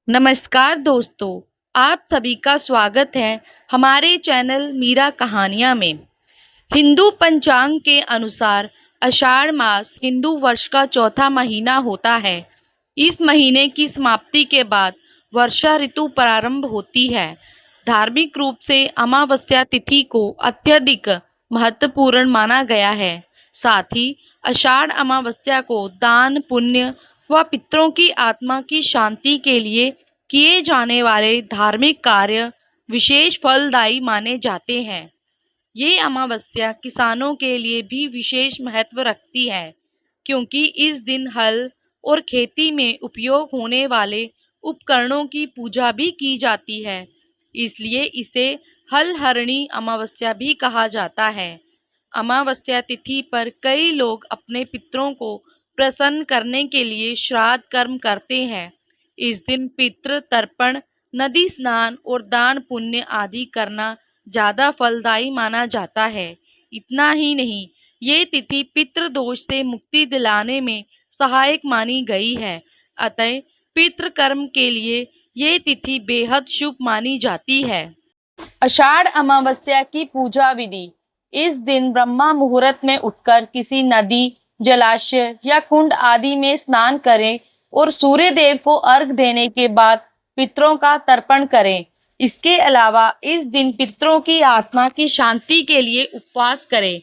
नमस्कार दोस्तों, आप सभी का स्वागत है हमारे चैनल मीरा कहानियाँ में। हिंदू पंचांग के अनुसार आषाढ़ मास हिंदू वर्ष का चौथा महीना होता है। इस महीने की समाप्ति के बाद वर्षा ऋतु प्रारंभ होती है। धार्मिक रूप से अमावस्या तिथि को अत्यधिक महत्वपूर्ण माना गया है। साथ ही आषाढ़ अमावस्या को दान, पुण्य व पितरों की आत्मा की शांति के लिए किए जाने वाले धार्मिक कार्य विशेष फलदायी माने जाते हैं। ये अमावस्या किसानों के लिए भी विशेष महत्व रखती है, क्योंकि इस दिन हल और खेती में उपयोग होने वाले उपकरणों की पूजा भी की जाती है। इसलिए इसे हल हरणी अमावस्या भी कहा जाता है। अमावस्या तिथि पर कई लोग अपने पितरों को प्रसन्न करने के लिए श्राद्ध कर्म करते हैं। इस दिन पितृ तर्पण, नदी स्नान और दान पुण्य आदि करना ज़्यादा फलदायी माना जाता है। इतना ही नहीं, ये तिथि पितृदोष से मुक्ति दिलाने में सहायक मानी गई है। अतः पितृकर्म के लिए ये तिथि बेहद शुभ मानी जाती है। आषाढ़ अमावस्या की पूजा विधि। इस दिन ब्रह्मा मुहूर्त में उठकर किसी नदी, जलाशय या कुंड आदि में स्नान करें और सूर्य देव को अर्घ देने के बाद पितरों का तर्पण करें। इसके अलावा इस दिन पितरों की आत्मा की शांति के लिए उपवास करें।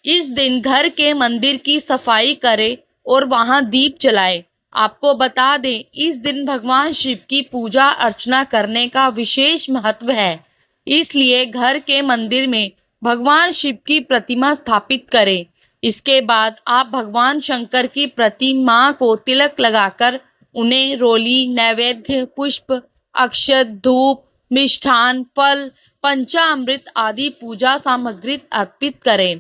इस दिन घर के मंदिर की सफाई करें और वहां दीप जलाएं। आपको बता दें, इस दिन भगवान शिव की पूजा अर्चना करने का विशेष महत्व है। इसलिए घर के मंदिर में भगवान शिव की प्रतिमा स्थापित करें। इसके बाद आप भगवान शंकर की प्रतिमा को तिलक लगाकर उन्हें रोली, नैवेद्य, पुष्प, अक्षत, धूप, मिष्ठान, फल, पंचामृत आदि पूजा सामग्री अर्पित करें।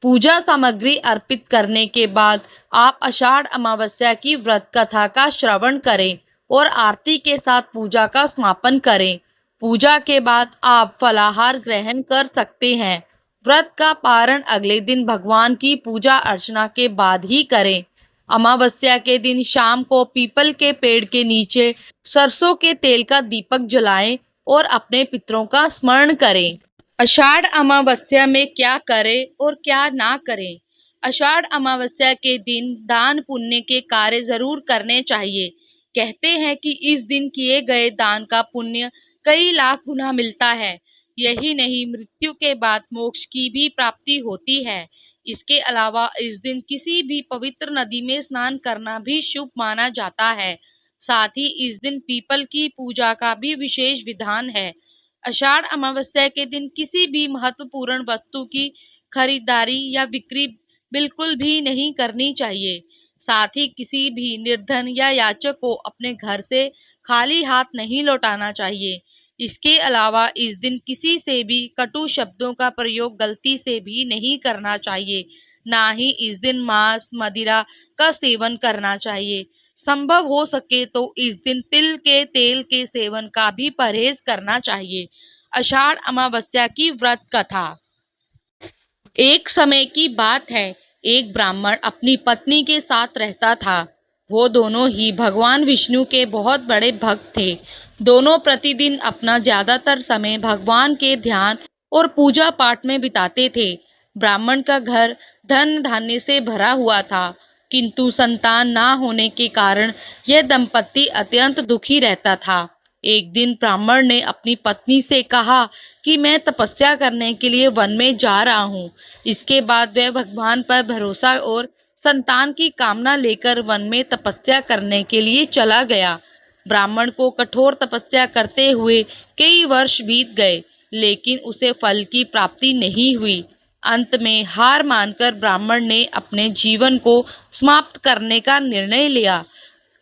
पूजा सामग्री अर्पित करने के बाद आप आषाढ़ अमावस्या की व्रत कथा का श्रवण करें और आरती के साथ पूजा का समापन करें। पूजा के बाद आप फलाहार ग्रहण कर सकते हैं। व्रत का पारण अगले दिन भगवान की पूजा अर्चना के बाद ही करें। अमावस्या के दिन शाम को पीपल के पेड़ के नीचे सरसों के तेल का दीपक जलाएं और अपने पितरों का स्मरण करें। आषाढ़ अमावस्या में क्या करें और क्या ना करें। आषाढ़ अमावस्या के दिन दान पुण्य के कार्य जरूर करने चाहिए। कहते हैं कि इस दिन किए गए दान का पुण्य कई लाख गुना मिलता है। यही नहीं, मृत्यु के बाद मोक्ष की भी प्राप्ति होती है। इसके अलावा इस दिन किसी भी पवित्र नदी में स्नान करना भी शुभ माना जाता है। साथ ही इस दिन पीपल की पूजा का भी विशेष विधान है। आषाढ़ अमावस्या के दिन किसी भी महत्वपूर्ण वस्तु की खरीदारी या बिक्री बिल्कुल भी नहीं करनी चाहिए। साथ ही किसी भी निर्धन या याचक को अपने घर से खाली हाथ नहीं लौटाना चाहिए। इसके अलावा इस दिन किसी से भी कटु शब्दों का प्रयोग गलती से भी नहीं करना चाहिए। ना ही इस दिन मांस, मदिरा का सेवन करना चाहिए। संभव हो सके तो इस दिन तिल के तेल के सेवन का भी परहेज करना चाहिए। आषाढ़ अमावस्या की व्रत कथा। एक समय की बात है, एक ब्राह्मण अपनी पत्नी के साथ रहता था। वो दोनों ही भगवान विष्णु के बहुत बड़े भक्त थे। दोनों प्रतिदिन अपना ज्यादातर समय भगवान के ध्यान और पूजा पाठ में बिताते थे। ब्राह्मण का घर धन धान्य से भरा हुआ था, किंतु संतान ना होने के कारण यह दंपति अत्यंत दुखी रहता था। एक दिन ब्राह्मण ने अपनी पत्नी से कहा कि मैं तपस्या करने के लिए वन में जा रहा हूँ। इसके बाद वह भगवान पर भरोसा और संतान की कामना लेकर वन में तपस्या करने के लिए चला गया। ब्राह्मण को कठोर तपस्या करते हुए कई वर्ष बीत गए, लेकिन उसे फल की प्राप्ति नहीं हुई। अंत में हार मानकर ब्राह्मण ने अपने जीवन को समाप्त करने का निर्णय लिया।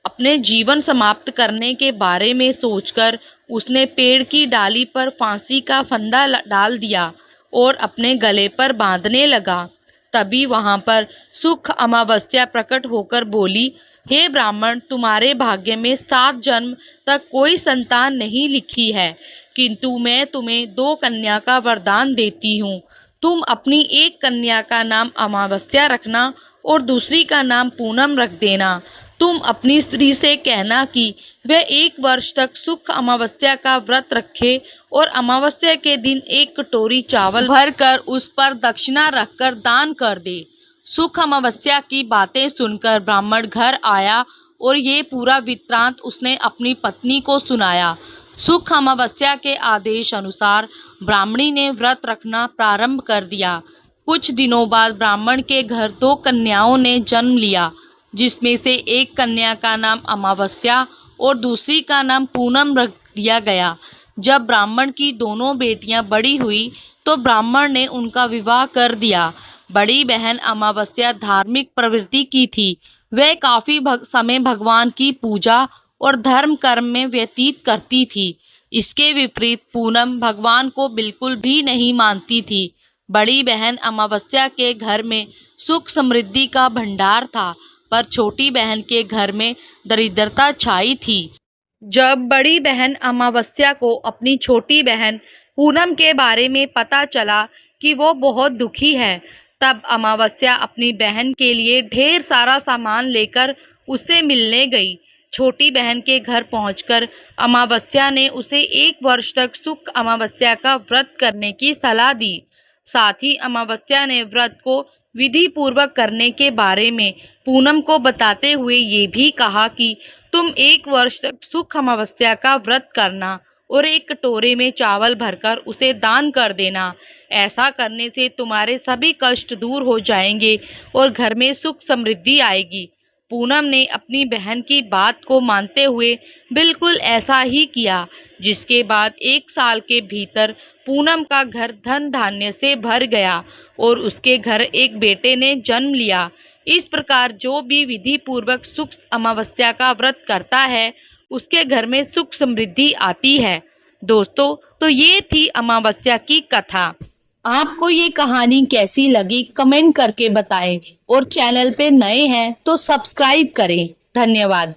अपने जीवन समाप्त करने के बारे में सोचकर उसने पेड़ की डाली पर फांसी का फंदा डाल दिया और अपने गले पर बांधने लगा। तभी वहां पर सुख अमावस्या प्रकट होकर बोली, हे ब्राह्मण, तुम्हारे भाग्य में 7 जन्म तक कोई संतान नहीं लिखी है, किंतु मैं तुम्हें 2 कन्या का वरदान देती हूँ। तुम अपनी एक कन्या का नाम अमावस्या रखना और दूसरी का नाम पूनम रख देना। तुम अपनी स्त्री से कहना कि वह 1 वर्ष तक सुख अमावस्या का व्रत रखे और अमावस्या के दिन 1 कटोरी चावल भरकर उस पर दक्षिणा रखकर दान कर दे। सुख अमावस्या की बातें सुनकर ब्राह्मण घर आया और ये पूरा वृत्तांत उसने अपनी पत्नी को सुनाया। सुख अमावस्या के आदेश अनुसार ब्राह्मणी ने व्रत रखना प्रारंभ कर दिया। कुछ दिनों बाद ब्राह्मण के घर 2 कन्याओं ने जन्म लिया, जिसमें से एक कन्या का नाम अमावस्या और दूसरी का नाम पूनम रख दिया गया। जब ब्राह्मण की दोनों बेटियां बड़ी हुई तो ब्राह्मण ने उनका विवाह कर दिया। बड़ी बहन अमावस्या धार्मिक प्रवृत्ति की थी। वह काफ़ी समय भगवान की पूजा और धर्म कर्म में व्यतीत करती थी। इसके विपरीत पूनम भगवान को बिल्कुल भी नहीं मानती थी। बड़ी बहन अमावस्या के घर में सुख समृद्धि का भंडार था, पर छोटी बहन के घर में दरिद्रता छाई थी। जब बड़ी बहन अमावस्या को अपनी छोटी बहन पूनम के बारे में पता चला कि वो बहुत दुखी है, तब अमावस्या अपनी बहन के लिए ढेर सारा सामान लेकर उससे मिलने गई। छोटी बहन के घर पहुंचकर अमावस्या ने उसे 1 वर्ष तक सुख अमावस्या का व्रत करने की सलाह दी। साथ ही अमावस्या ने व्रत को विधि पूर्वक करने के बारे में पूनम को बताते हुए ये भी कहा कि तुम 1 वर्ष तक सुख अमावस्या का व्रत करना और 1 कटोरे में चावल भरकर उसे दान कर देना। ऐसा करने से तुम्हारे सभी कष्ट दूर हो जाएंगे और घर में सुख समृद्धि आएगी। पूनम ने अपनी बहन की बात को मानते हुए बिल्कुल ऐसा ही किया, जिसके बाद 1 साल के भीतर पूनम का घर धन धान्य से भर गया और उसके घर एक बेटे ने जन्म लिया। इस प्रकार जो भी विधि पूर्वक सुख अमावस्या का व्रत करता है, उसके घर में सुख समृद्धि आती है। दोस्तों, तो ये थी अमावस्या की कथा। आपको ये कहानी कैसी लगी कमेंट करके बताएं और चैनल पे नए हैं तो सब्सक्राइब करें। धन्यवाद।